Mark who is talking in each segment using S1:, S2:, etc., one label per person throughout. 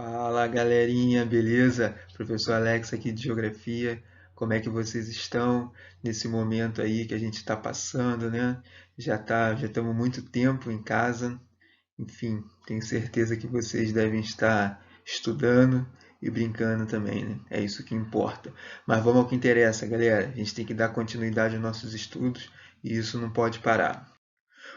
S1: Fala galerinha, beleza? Professor Alex aqui de Geografia. Como é que vocês estão nesse momento aí que a gente está passando, né? Já estamos muito tempo em casa. Enfim, tenho certeza que vocês devem estar estudando e brincando também, né? É isso que importa. Mas vamos ao que interessa, galera. A gente tem que dar continuidade aos nossos estudos e isso não pode parar.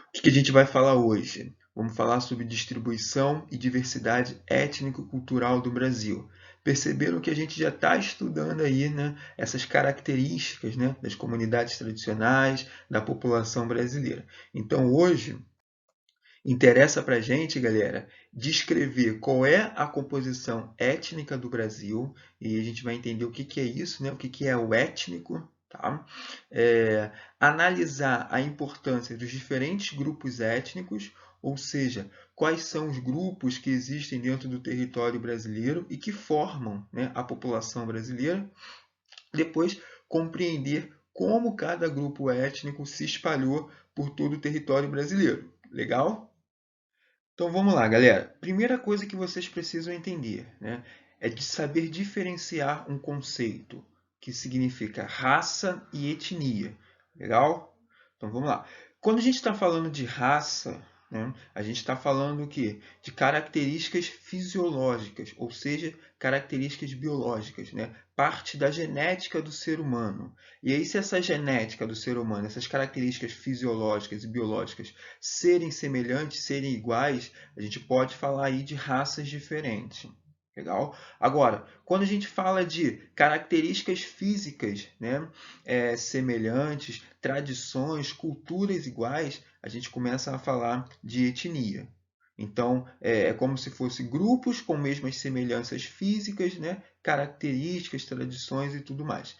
S1: O que a gente vai falar hoje? Vamos falar sobre distribuição e diversidade étnico-cultural do Brasil. Perceberam que a gente já está estudando aí, né, essas características, né, das comunidades tradicionais, da população brasileira. Então hoje interessa para a gente, galera, descrever qual é a composição étnica do Brasil, e a gente vai entender o que que é isso, né? O que que é o étnico, tá? Analisar a importância dos diferentes grupos étnicos, ou seja, quais são os grupos que existem dentro do território brasileiro e que formam, né, a população brasileira. Depois, compreender como cada grupo étnico se espalhou por todo o território brasileiro. Legal? Então vamos lá, galera. Primeira coisa que vocês precisam entender, né, é de saber diferenciar um conceito que significa raça e etnia. Legal? Então vamos lá. Quando a gente está falando de raça, né, a gente está falando o quê? De características fisiológicas, ou seja, características biológicas, né? Parte da genética do ser humano. E aí, se essa genética do ser humano, essas características fisiológicas e biológicas serem semelhantes, serem iguais, a gente pode falar aí de raças diferentes. Legal? Agora, quando a gente fala de características físicas, né, semelhantes, tradições, culturas iguais, a gente começa a falar de etnia. Então, é como se fossem grupos com mesmas semelhanças físicas, né, características, tradições e tudo mais.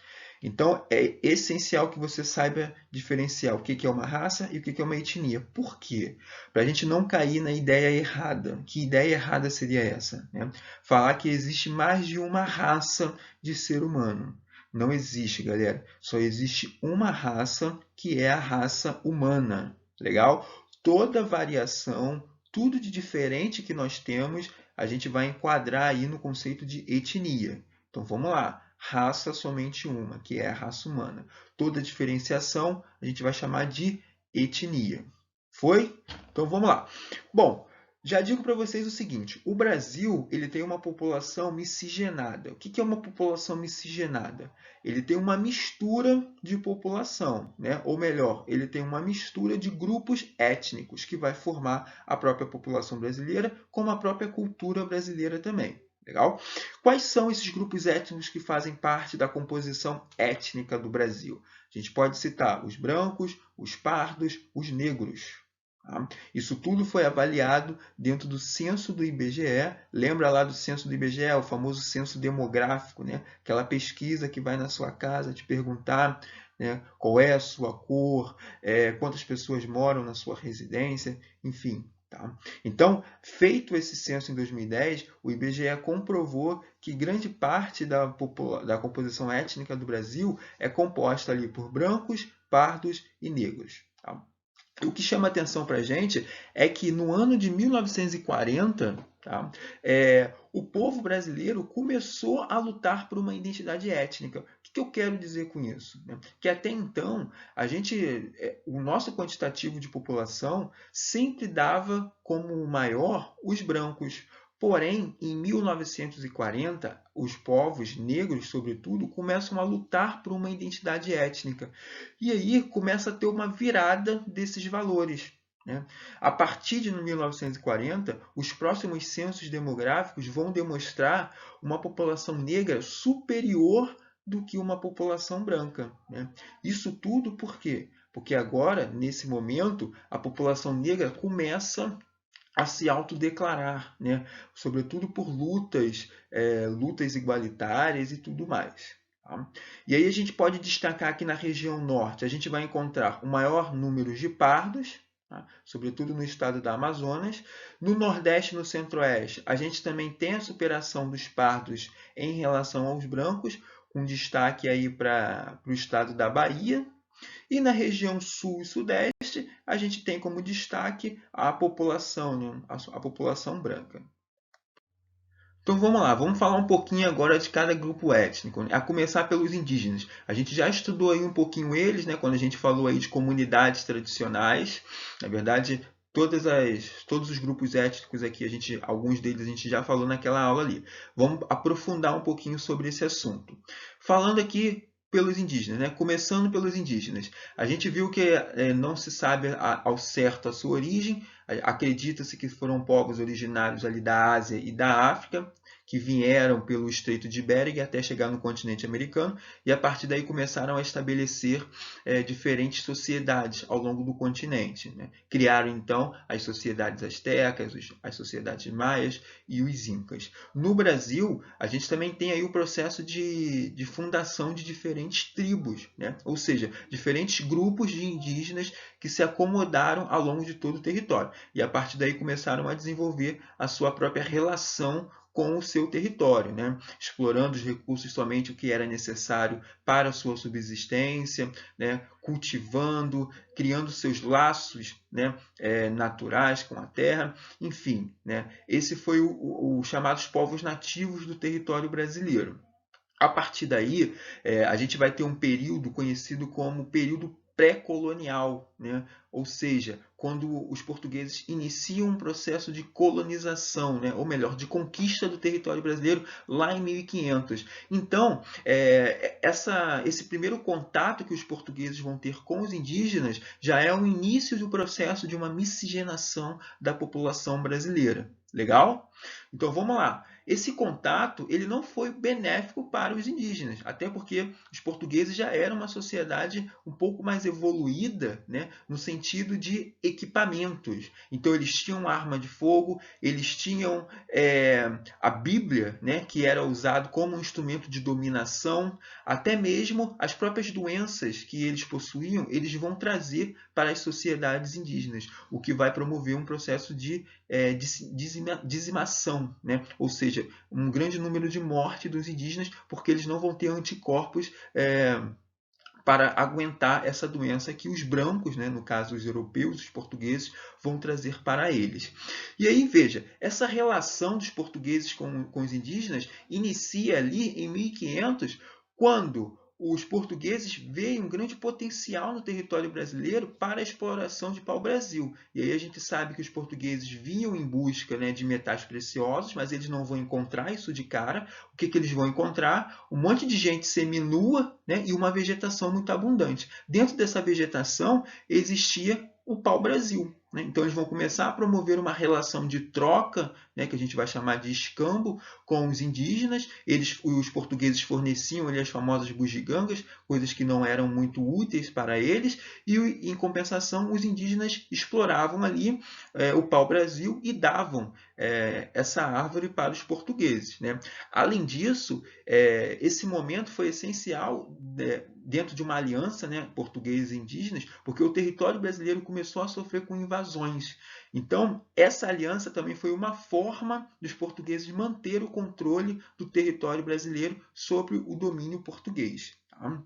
S1: Então, é essencial que você saiba diferenciar o que é uma raça e o que é uma etnia. Por quê? Para a gente não cair na ideia errada. Que ideia errada seria essa, né? Falar que existe mais de uma raça de ser humano. Não existe, galera. Só existe uma raça, que é a raça humana. Legal? Toda variação, tudo de diferente que nós temos, a gente vai enquadrar aí no conceito de etnia. Então vamos lá. Raça somente uma, que é a raça humana. Toda diferenciação a gente vai chamar de etnia. Foi? Então vamos lá. Bom, já digo para vocês o seguinte: o Brasil ele tem uma população miscigenada. O que é uma população miscigenada? Ele tem uma mistura de população, né? Ou melhor, ele tem uma mistura de grupos étnicos que vai formar a própria população brasileira, como a própria cultura brasileira também. Legal? Quais são esses grupos étnicos que fazem parte da composição étnica do Brasil? A gente pode citar os brancos, os pardos, os negros. Tá? Isso tudo foi avaliado dentro do censo do IBGE. Lembra lá do censo do IBGE, o famoso censo demográfico, né? Aquela pesquisa que vai na sua casa te perguntar, né, qual é a sua cor, quantas pessoas moram na sua residência, enfim. Tá? Então, feito esse censo em 2010, o IBGE comprovou que grande parte da composição étnica do Brasil é composta ali por brancos, pardos e negros. Tá? O que chama atenção para a gente é que no ano de 1940, tá, o povo brasileiro começou a lutar por uma identidade étnica. O que eu quero dizer com isso? Né? Que até então, o nosso quantitativo de população sempre dava como maior os brancos. Porém, em 1940, os povos negros, sobretudo, começam a lutar por uma identidade étnica. E aí começa a ter uma virada desses valores. Né? A partir de 1940, os próximos censos demográficos vão demonstrar uma população negra superior do que uma população branca. Né? Isso tudo por quê? Porque agora, nesse momento, a população negra começa a se autodeclarar, né? Sobretudo por lutas igualitárias e tudo mais. Tá? E aí a gente pode destacar aqui na região norte, a gente vai encontrar o maior número de pardos, tá? Sobretudo no estado da Amazonas. No nordeste e no centro-oeste, a gente também tem a superação dos pardos em relação aos brancos, com destaque aí para o estado da Bahia. E na região sul e sudeste, a gente tem como destaque a população, né? A população branca. Então vamos lá, vamos falar um pouquinho agora de cada grupo étnico, né? A começar pelos indígenas. A gente já estudou aí um pouquinho eles, né, quando a gente falou aí de comunidades tradicionais. Na verdade, todos os grupos étnicos aqui, alguns deles a gente já falou naquela aula ali. Vamos aprofundar um pouquinho sobre esse assunto. Falando aqui pelos indígenas, né? Começando pelos indígenas. A gente viu que não se sabe ao certo a sua origem. Acredita-se que foram povos originários ali da Ásia e da África, que vieram pelo Estreito de Bering até chegar no continente americano, e a partir daí começaram a estabelecer diferentes sociedades ao longo do continente, né? Criaram então as sociedades astecas, as sociedades maias e os incas. No Brasil, a gente também tem aí o processo de fundação de diferentes tribos, né? Ou seja, diferentes grupos de indígenas que se acomodaram ao longo de todo o território. E a partir daí começaram a desenvolver a sua própria relação com o seu território, né? Explorando os recursos somente o que era necessário para a sua subsistência, né? Cultivando, criando seus laços, né? Naturais com a terra, enfim, né? Esse foi o chamados povos nativos do território brasileiro. A partir daí, a gente vai ter um período conhecido como período pré-colonial, né? Ou seja, quando os portugueses iniciam um processo de colonização, né? Ou melhor, de conquista do território brasileiro lá em 1500. Então, esse primeiro contato que os portugueses vão ter com os indígenas já é o início do processo de uma miscigenação da população brasileira. Legal? Então vamos lá. Esse contato ele não foi benéfico para os indígenas, até porque os portugueses já eram uma sociedade um pouco mais evoluída, né, no sentido de equipamentos. Então eles tinham arma de fogo, eles tinham a Bíblia, né, que era usado como um instrumento de dominação, até mesmo as próprias doenças que eles possuíam, eles vão trazer para as sociedades indígenas, o que vai promover um processo de dizimação, né? Ou seja, um grande número de morte dos indígenas, porque eles não vão ter anticorpos para aguentar essa doença que os brancos, né, no caso os europeus, os portugueses, vão trazer para eles. E aí, veja, essa relação dos portugueses com os indígenas inicia ali em 1500, quando os portugueses veem um grande potencial no território brasileiro para a exploração de pau-brasil. E aí a gente sabe que os portugueses vinham em busca, né, de metais preciosos, mas eles não vão encontrar isso de cara. O que eles vão encontrar? Um monte de gente seminua, né, e uma vegetação muito abundante. Dentro dessa vegetação existia o pau-brasil. Né? Então eles vão começar a promover uma relação de troca, né, que a gente vai chamar de escambo, com os indígenas. Os portugueses forneciam ali as famosas bugigangas, coisas que não eram muito úteis para eles, e em compensação os indígenas exploravam ali o pau-brasil e davam essa árvore para os portugueses. Né? Além disso, esse momento foi essencial dentro de uma aliança, né, portugueses e indígenas, porque o território brasileiro começou a sofrer com invasões. Então, essa aliança também foi uma forma dos portugueses manter o controle do território brasileiro sobre o domínio português. Tá?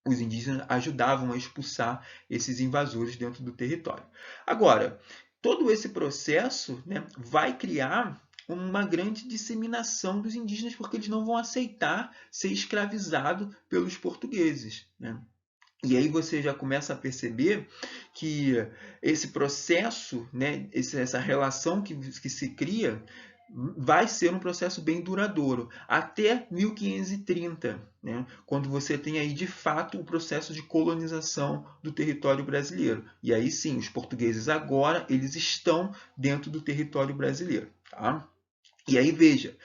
S1: Os indígenas ajudavam a expulsar esses invasores dentro do território. Agora, todo esse processo, né, vai criar uma grande disseminação dos indígenas, porque eles não vão aceitar ser escravizados pelos portugueses. Né? E aí você já começa a perceber que esse processo, né, essa relação que se cria, vai ser um processo bem duradouro, até 1530, né, quando você tem aí de fato o processo de colonização do território brasileiro. E aí sim, os portugueses agora eles estão dentro do território brasileiro. Tá? E aí veja,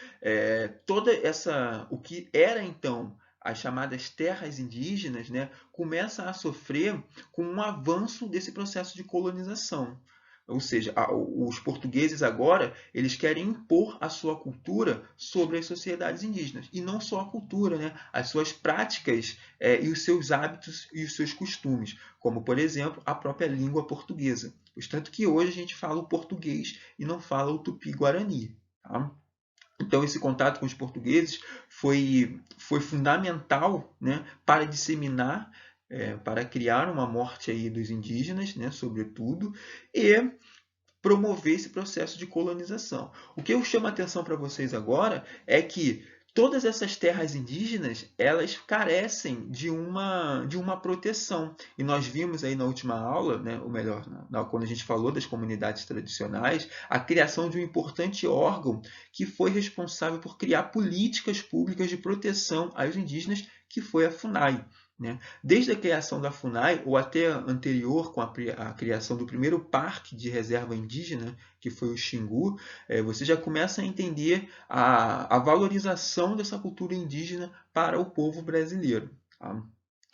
S1: o que era então as chamadas terras indígenas, né, começa a sofrer com um avanço desse processo de colonização. Ou seja, os portugueses agora eles querem impor a sua cultura sobre as sociedades indígenas. E não só a cultura, né, as suas práticas e os seus hábitos e os seus costumes, como, por exemplo, a própria língua portuguesa. Tanto que hoje a gente fala o português e não fala o tupi-guarani. Tá? Então, esse contato com os portugueses foi fundamental, né, para disseminar, para criar uma morte aí dos indígenas, né, sobretudo, e promover esse processo de colonização. O que eu chamo a atenção para vocês agora é que todas essas terras indígenas, elas carecem de uma proteção. E nós vimos aí na última aula, né, ou melhor, quando a gente falou das comunidades tradicionais, a criação de um importante órgão que foi responsável por criar políticas públicas de proteção aos indígenas, que foi a FUNAI. Né? Desde a criação da FUNAI, ou até anterior, com a criação do primeiro parque de reserva indígena, que foi o Xingu, você já começa a entender a valorização dessa cultura indígena para o povo brasileiro. Tá?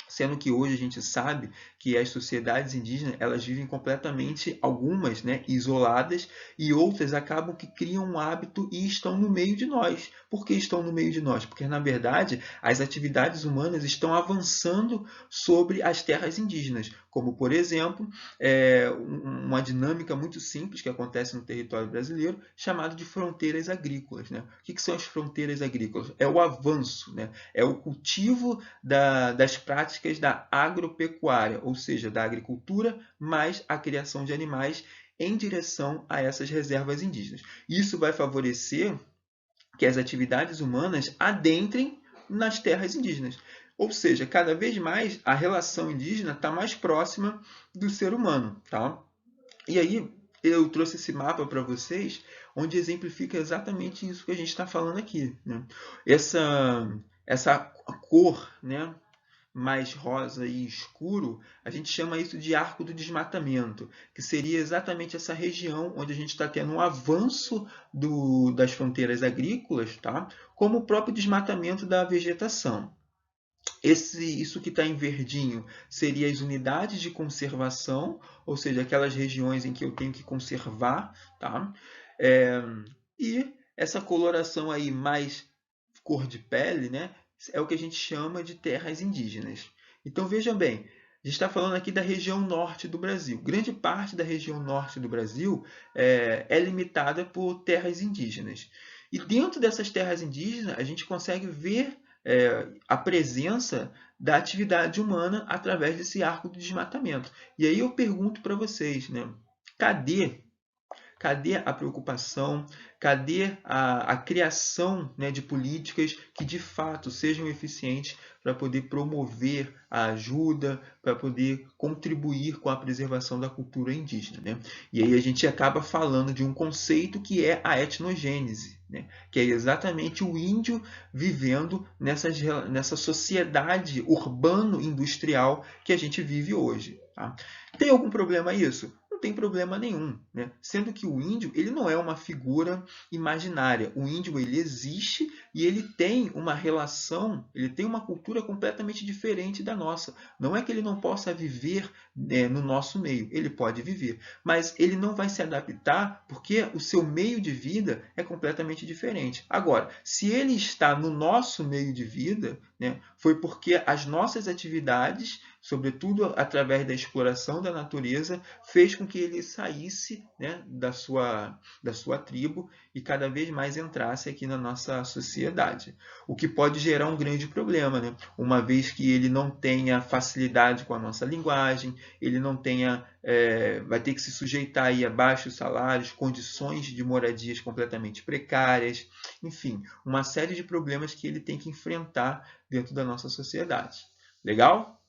S1: Sendo que hoje a gente sabe que as sociedades indígenas, elas vivem completamente, algumas, né, isoladas, e outras acabam que criam um hábito e estão no meio de nós. Por que estão no meio de nós? Porque, na verdade, as atividades humanas estão avançando sobre as terras indígenas, como, por exemplo, uma dinâmica muito simples que acontece no território brasileiro, chamada de fronteiras agrícolas. Né? O que são as fronteiras agrícolas? É o avanço, né? É o cultivo das práticas da agropecuária, ou seja, da agricultura mais a criação de animais em direção a essas reservas indígenas. Isso vai favorecer que as atividades humanas adentrem nas terras indígenas. Ou seja, cada vez mais a relação indígena está mais próxima do ser humano. Tá? E aí eu trouxe esse mapa para vocês, onde exemplifica exatamente isso que a gente está falando aqui. Né? Essa cor, né, mais rosa e escuro, a gente chama isso de arco do desmatamento, que seria exatamente essa região onde a gente está tendo um avanço das fronteiras agrícolas, tá? Como o próprio desmatamento da vegetação. Isso que está em verdinho seria as unidades de conservação, ou seja, aquelas regiões em que eu tenho que conservar, tá? E essa coloração aí mais cor de pele, né, é o que a gente chama de terras indígenas. Então vejam bem, a gente está falando aqui da região norte do Brasil. Grande parte da região norte do Brasil é limitada por terras indígenas. E dentro dessas terras indígenas, a gente consegue ver a presença da atividade humana através desse arco de desmatamento. E aí eu pergunto para vocês, né, cadê a preocupação? Cadê a criação, né, de políticas que de fato sejam eficientes para poder promover a ajuda, para poder contribuir com a preservação da cultura indígena? Né? E aí a gente acaba falando de um conceito que é a etnogênese, né? Que é exatamente o índio vivendo nessa sociedade urbano-industrial que a gente vive hoje. Tá? Tem algum problema isso? Não tem problema nenhum, né? Sendo que o índio, ele não é uma figura imaginária. O índio, ele existe e ele tem uma relação, ele tem uma cultura completamente diferente da nossa. Não é que ele não possa viver, no nosso meio, ele pode viver, mas ele não vai se adaptar porque o seu meio de vida é completamente diferente. Agora, se ele está no nosso meio de vida, né, foi porque as nossas atividades, sobretudo através da exploração da natureza, fez com que ele saísse, né, da sua tribo e cada vez mais entrasse aqui na nossa sociedade. O que pode gerar um grande problema, né? Uma vez que ele não tenha facilidade com a nossa linguagem, ele não tenha, vai ter que se sujeitar aí a baixos salários, condições de moradias completamente precárias, enfim, uma série de problemas que ele tem que enfrentar dentro da nossa sociedade. Legal?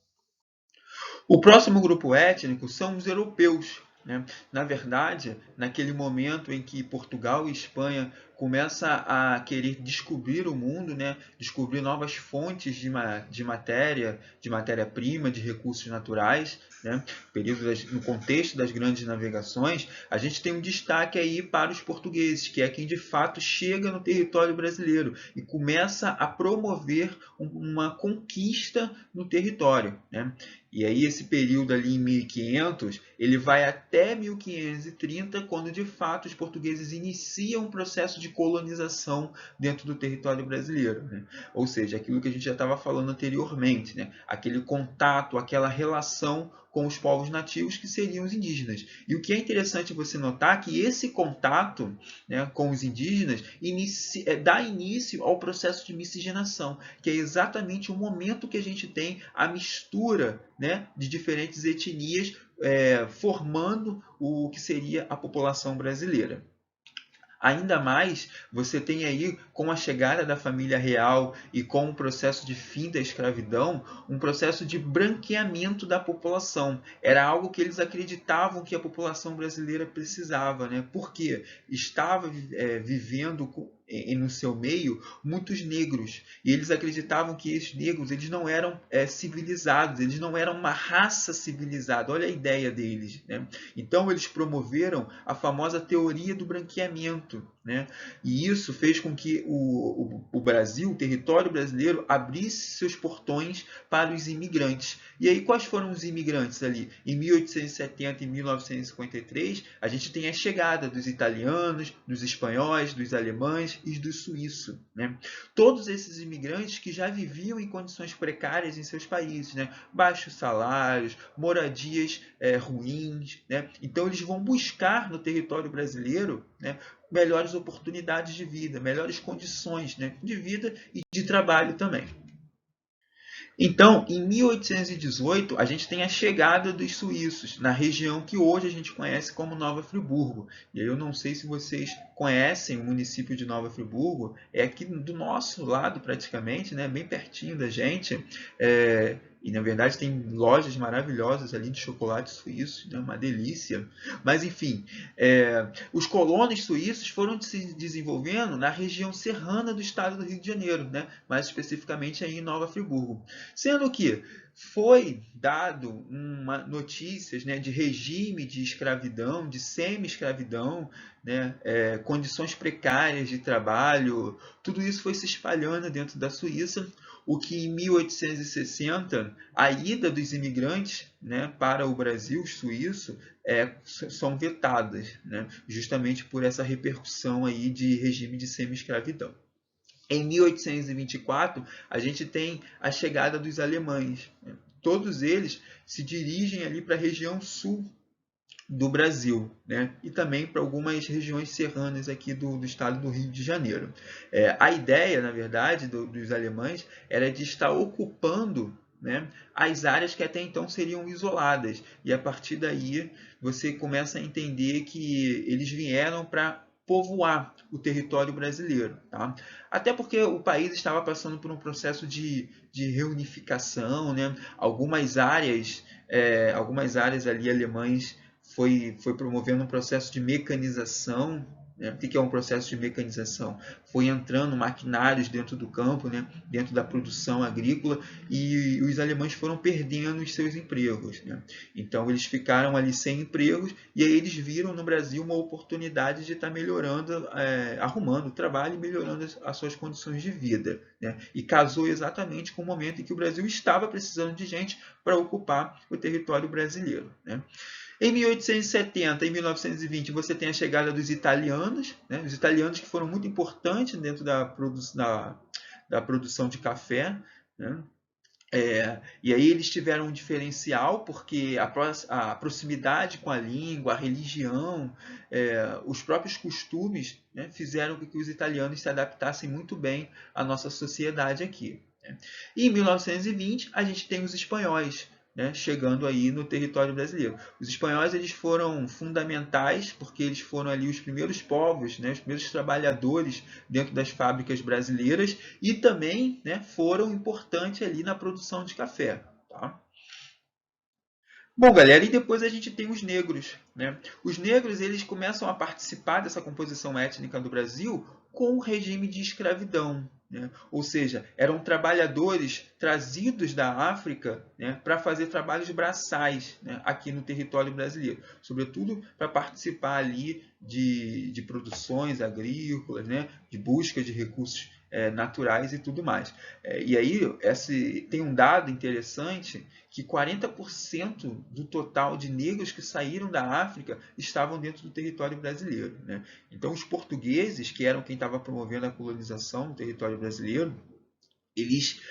S1: O próximo grupo étnico são os europeus. Né? Na verdade, naquele momento em que Portugal e Espanha começam a querer descobrir o mundo, né? Descobrir novas fontes de matéria-prima, de recursos naturais, né? No contexto das grandes navegações, a gente tem um destaque aí para os portugueses, que é quem de fato chega no território brasileiro e começa a promover uma conquista no território. Né? E aí esse período ali em 1500, ele vai até 1530, quando de fato os portugueses iniciam um processo de de colonização dentro do território brasileiro, né? Ou seja, aquilo que a gente já estava falando anteriormente, né? Aquele contato, aquela relação com os povos nativos que seriam os indígenas. E o que é interessante você notar é que esse contato, né, com os indígenas dá início ao processo de miscigenação, que é exatamente o momento que a gente tem a mistura, né, de diferentes etnias formando o que seria a população brasileira. Ainda mais, você tem aí, com a chegada da família real e com o processo de fim da escravidão, um processo de branqueamento da população. Era algo que eles acreditavam que a população brasileira precisava, né? Porque estava vivendo no seu meio muitos negros, e eles acreditavam que esses negros eles não eram civilizados, eles não eram uma raça civilizada. Olha a ideia deles, né? Então eles promoveram a famosa teoria do branqueamento, né? E isso fez com que o Brasil, o território brasileiro, abrisse seus portões para os imigrantes. E aí quais foram os imigrantes ali? Em 1870 e 1953, a gente tem a chegada dos italianos, dos espanhóis, dos alemães e dos suíços, né? Todos esses imigrantes que já viviam em condições precárias em seus países, né? Baixos salários, moradias ruins, né? Então eles vão buscar no território brasileiro, né, melhores oportunidades de vida, melhores condições, né, de vida e de trabalho também. Então, em 1818, a gente tem a chegada dos suíços na região que hoje a gente conhece como Nova Friburgo. E aí eu não sei se vocês conhecem o município de Nova Friburgo, é aqui do nosso lado praticamente, né, bem pertinho da gente. E na verdade tem lojas maravilhosas ali de chocolate suíço, né, uma delícia. Mas enfim, os colonos suíços foram se desenvolvendo na região serrana do estado do Rio de Janeiro, né, mais especificamente aí em Nova Friburgo. Sendo que foi dado notícias, né, de regime de escravidão, de semi-escravidão, né, condições precárias de trabalho, tudo isso foi se espalhando dentro da Suíça, o que em 1860, a ida dos imigrantes, né, para o Brasil suíço são vetadas, né, justamente por essa repercussão aí de regime de semi-escravidão. Em 1824, a gente tem a chegada dos alemães. Todos eles se dirigem ali para a região sul do Brasil, né? E também para algumas regiões serranas aqui do estado do Rio de Janeiro. A ideia, na verdade, dos alemães era de estar ocupando, né, as áreas que até então seriam isoladas. E a partir daí você começa a entender que eles vieram para povoar o território brasileiro, tá? Até porque o país estava passando por um processo de reunificação, né? Algumas áreas ali alemães foi promovendo um processo de mecanização. Né? O que é um processo de mecanização? Foi entrando maquinários dentro do campo, né? Dentro da produção agrícola, e os alemães foram perdendo os seus empregos. Né? Então eles ficaram ali sem empregos, e aí eles viram no Brasil uma oportunidade de estar melhorando, arrumando o trabalho e melhorando as suas condições de vida. Né? E casou exatamente com o momento em que o Brasil estava precisando de gente para ocupar o território brasileiro. Né? Em 1870 e 1920, você tem a chegada dos italianos, né? Os italianos que foram muito importantes dentro da produção de café. Né? E aí eles tiveram um diferencial, porque a proximidade com a língua, a religião, os próprios costumes, né, fizeram com que os italianos se adaptassem muito bem à nossa sociedade aqui. Né? E em 1920, a gente tem os espanhóis, né, chegando aí no território brasileiro. Os espanhóis eles foram fundamentais porque eles foram ali os primeiros povos, né, os primeiros trabalhadores dentro das fábricas brasileiras e também, né, foram importantes ali na produção de café. Tá? Bom, galera, e depois a gente tem os negros. Né? Os negros eles começam a participar dessa composição étnica do Brasil com o regime de escravidão. Né? Ou seja, eram trabalhadores trazidos da África, né, para fazer trabalhos braçais, né, aqui no território brasileiro, sobretudo para participar ali de produções agrícolas, né, de busca de recursos naturais e tudo mais. E aí tem um dado interessante que 40% do total de negros que saíram da África estavam dentro do território brasileiro, né? Então, os portugueses, que eram quem estava promovendo a colonização no território brasileiro, eles,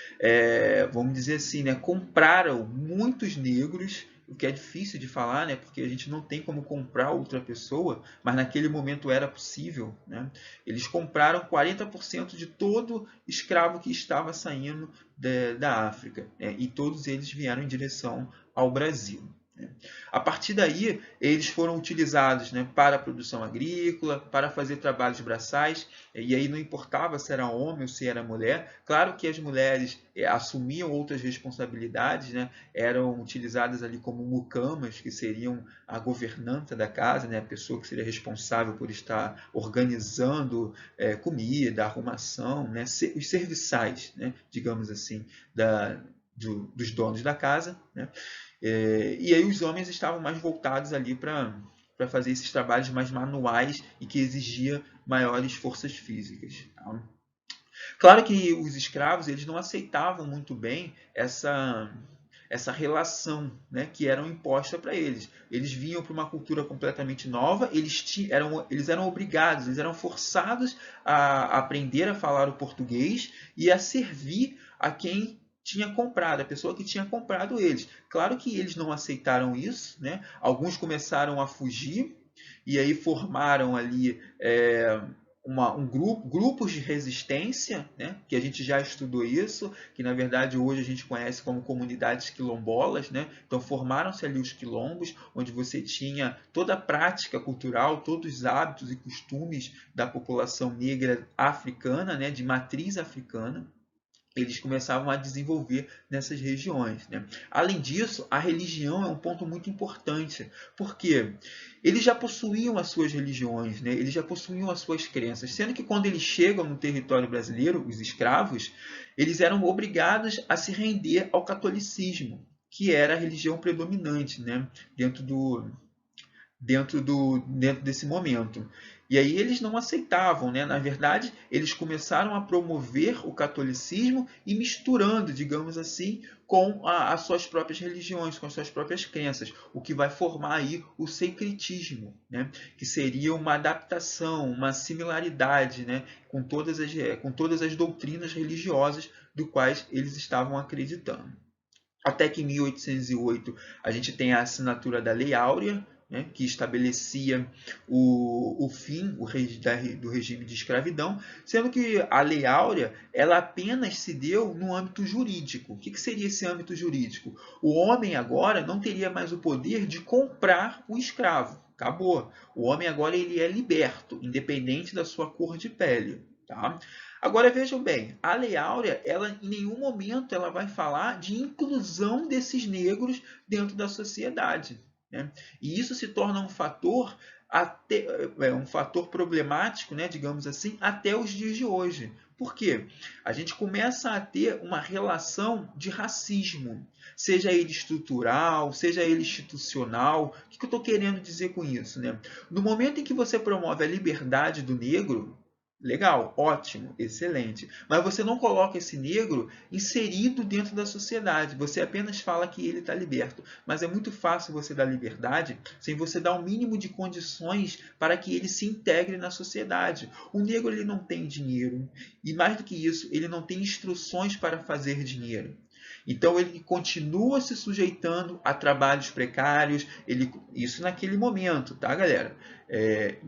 S1: vamos dizer assim, né, compraram muitos negros, o que é difícil de falar, né, porque a gente não tem como comprar outra pessoa, mas naquele momento era possível, né? Eles compraram 40% de todo escravo que estava saindo da África, né, e todos eles vieram em direção ao Brasil. A partir daí, eles foram utilizados, né, para a produção agrícola, para fazer trabalhos braçais, e aí não importava se era homem ou se era mulher. Claro que as mulheres assumiam outras responsabilidades, né, eram utilizadas ali como mucamas, que seriam a governanta da casa, né, a pessoa que seria responsável por estar organizando comida, arrumação, né, os serviçais, né, digamos assim, dos donos da casa, né? E aí os homens estavam mais voltados ali para fazer esses trabalhos mais manuais e que exigia maiores forças físicas. Tá? Claro que os escravos eles não aceitavam muito bem essa relação, né, que eram imposta para eles. Eles vinham para uma cultura completamente nova, eles eram obrigados, eles eram forçados a aprender a falar o português e a servir a quem tinha comprado, a pessoa que tinha comprado eles. Claro que eles não aceitaram isso, né? Alguns começaram a fugir e aí formaram ali grupos de resistência, né? Que a gente já estudou isso, que na verdade hoje a gente conhece como comunidades quilombolas, né? Então formaram-se ali os quilombos, onde você tinha toda a prática cultural, todos os hábitos e costumes da população negra africana, né? De matriz africana. Eles começavam a desenvolver nessas regiões, né? Além disso, a religião é um ponto muito importante, porque eles já possuíam as suas religiões, né? Eles já possuíam as suas crenças, sendo que quando eles chegam no território brasileiro, os escravos, eles eram obrigados a se render ao catolicismo, que era a religião predominante, né? dentro desse momento. E aí eles não aceitavam, né? Na verdade, eles começaram a promover o catolicismo e misturando, digamos assim, com as suas próprias religiões, com as suas próprias crenças, o que vai formar aí o secretismo, né? Que seria uma adaptação, uma similaridade, né? com todas as doutrinas religiosas do quais eles estavam acreditando. Até que em 1808 a gente tem a assinatura da Lei Áurea, né, que estabelecia o fim do regime de escravidão, sendo que a Lei Áurea ela apenas se deu no âmbito jurídico. O que seria esse âmbito jurídico? O homem agora não teria mais o poder de comprar o escravo. Acabou. O homem agora ele é liberto, independente da sua cor de pele. Tá? Agora vejam bem, a Lei Áurea, ela em nenhum momento ela vai falar de inclusão desses negros dentro da sociedade, né? E isso se torna um fator problemático, né, digamos assim, até os dias de hoje. Por quê? A gente começa a ter uma relação de racismo, seja ele estrutural, seja ele institucional. O que eu estou querendo dizer com isso, né? No momento em que você promove a liberdade do negro, legal, ótimo, excelente. Mas você não coloca esse negro inserido dentro da sociedade. Você apenas fala que ele está liberto. Mas é muito fácil você dar liberdade sem você dar o mínimo de condições para que ele se integre na sociedade. O negro ele não tem dinheiro. E mais do que isso, ele não tem instruções para fazer dinheiro. Então ele continua se sujeitando a trabalhos precários, isso naquele momento, tá, galera?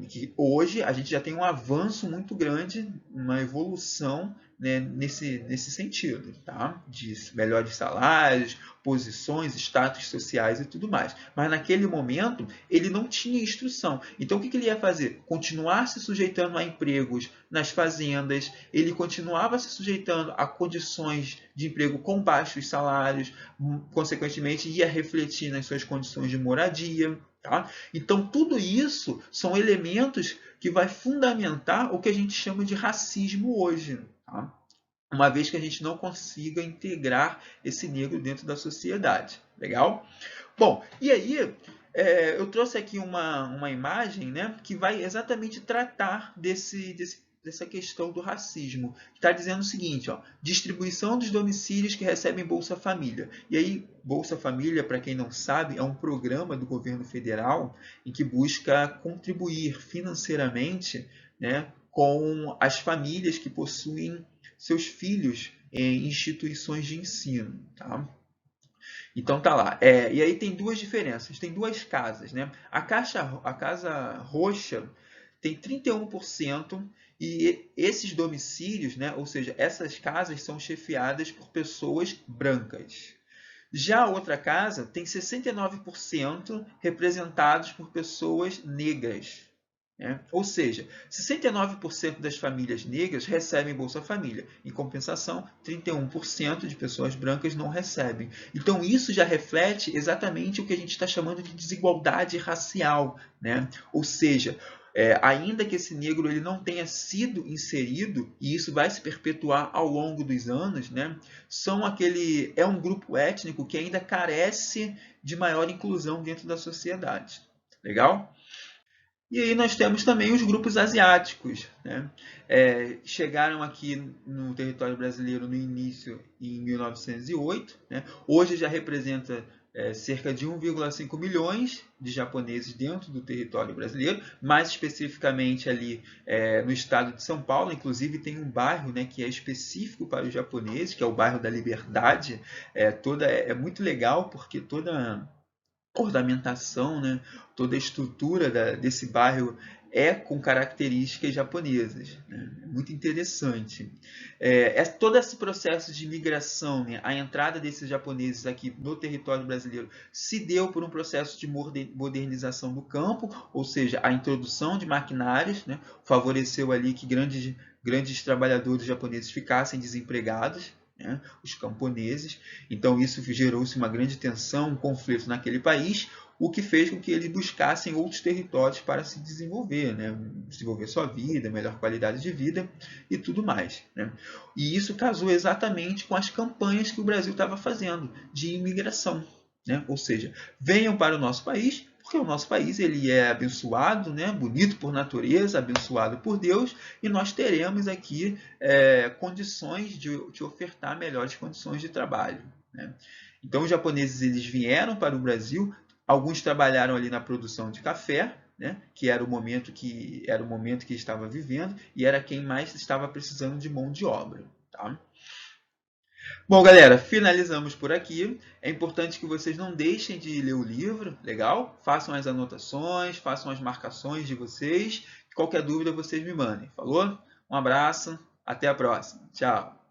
S1: Que hoje a gente já tem um avanço muito grande, uma evolução, né, nesse sentido, tá? De melhores salários, posições, status sociais e tudo mais. Mas naquele momento ele não tinha instrução. Então o que ele ia fazer? Continuar se sujeitando a empregos nas fazendas, ele continuava se sujeitando a condições de emprego com baixos salários, consequentemente ia refletir nas suas condições de moradia. Tá? Então, tudo isso são elementos que vai fundamentar o que a gente chama de racismo hoje. Tá? Uma vez que a gente não consiga integrar esse negro dentro da sociedade. Legal? Bom, e aí eu trouxe aqui uma imagem, né, que vai exatamente tratar dessa questão do racismo, que está dizendo o seguinte, ó, distribuição dos domicílios que recebem Bolsa Família. E aí, Bolsa Família, para quem não sabe, é um programa do governo federal em que busca contribuir financeiramente, né, com as famílias que possuem seus filhos em instituições de ensino. Tá? Então tá lá. E aí tem duas diferenças, tem duas casas, né? A casa roxa tem 31% e esses domicílios, né, ou seja, essas casas são chefiadas por pessoas brancas. Já a outra casa tem 69% representados por pessoas negras. Né? Ou seja, 69% das famílias negras recebem Bolsa Família. Em compensação, 31% de pessoas brancas não recebem. Então, isso já reflete exatamente o que a gente está chamando de desigualdade racial. Né? Ou seja, ainda que esse negro ele não tenha sido inserido, e isso vai se perpetuar ao longo dos anos, né? É um grupo étnico que ainda carece de maior inclusão dentro da sociedade. Legal? E aí nós temos também os grupos asiáticos, né? Chegaram aqui no território brasileiro no início, em 1908. Né? Hoje já representa cerca de 1,5 milhões de japoneses dentro do território brasileiro, mais especificamente ali no estado de São Paulo. Inclusive tem um bairro, né, que é específico para os japoneses, que é o bairro da Liberdade. É muito legal porque toda ornamentação, né, toda a estrutura desse bairro é com características japonesas. Né? É muito interessante. Todo esse processo de migração, né, a entrada desses japoneses aqui no território brasileiro se deu por um processo de modernização do campo, ou seja, a introdução de maquinários, né, favoreceu ali que grandes trabalhadores japoneses ficassem desempregados, né, os camponeses. Então isso gerou-se uma grande tensão, um conflito naquele país, o que fez com que eles buscassem outros territórios para se desenvolver, né, desenvolver sua vida, melhor qualidade de vida e tudo mais. Né. E isso casou exatamente com as campanhas que o Brasil estava fazendo de imigração. Né. Ou seja, venham para o nosso país, porque o nosso país ele é abençoado, né, bonito por natureza, abençoado por Deus, e nós teremos aqui condições de ofertar melhores condições de trabalho. Né? Então, os japoneses eles vieram para o Brasil, alguns trabalharam ali na produção de café, né, que era o momento que estava vivendo, e era quem mais estava precisando de mão de obra. Tá? Bom, galera, finalizamos por aqui. É importante que vocês não deixem de ler o livro, legal? Façam as anotações, façam as marcações de vocês. Qualquer dúvida vocês me mandem, falou? Um abraço, até a próxima. Tchau!